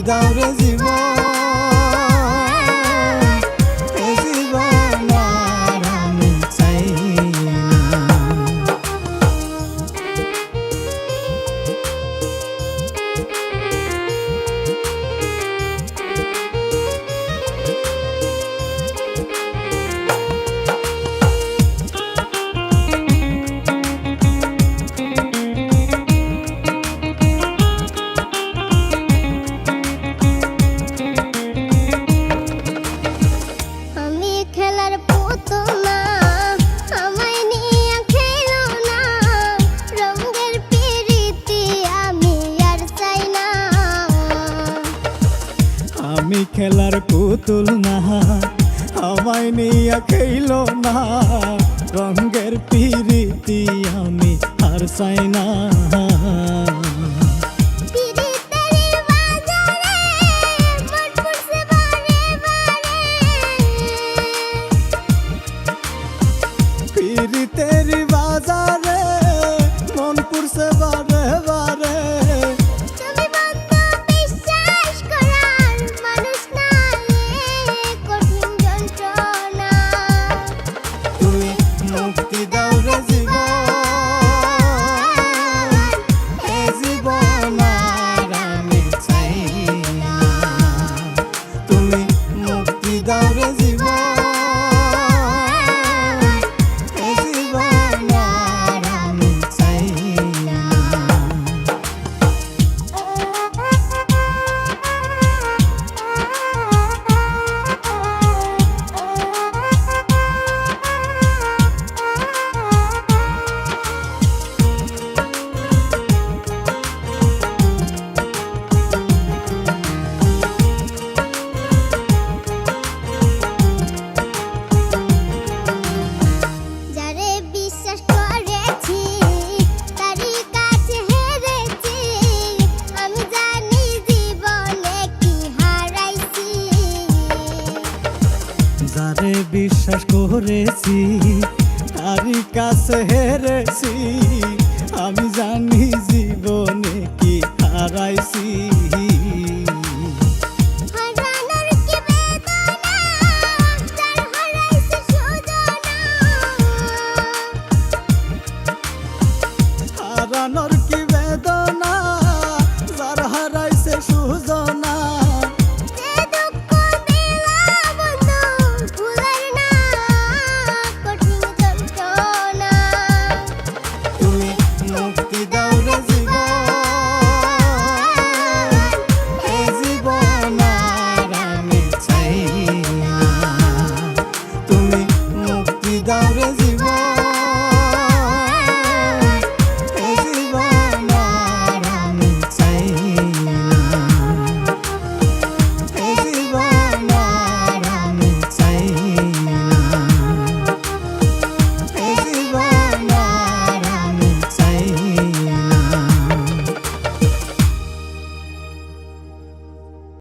দাও রে জীবন, এ জীবন আর আমি চাই না। আমি খেলার পুতুল না, আমায় নিয়ে খেলো না, রঙের পিরিতি আমি আর চাই না। পিরিতের বাজারে মন পুরছে বারে বারে, মুক্তি দাও রে জীবন, এ জীবন আর আমি চাই না। তুমি মুক্তি দাও রে জীবন, এ জীবন আর আমি চাই না। যারে বিশ্বাস করেছি তারই কাছে হেরেছি।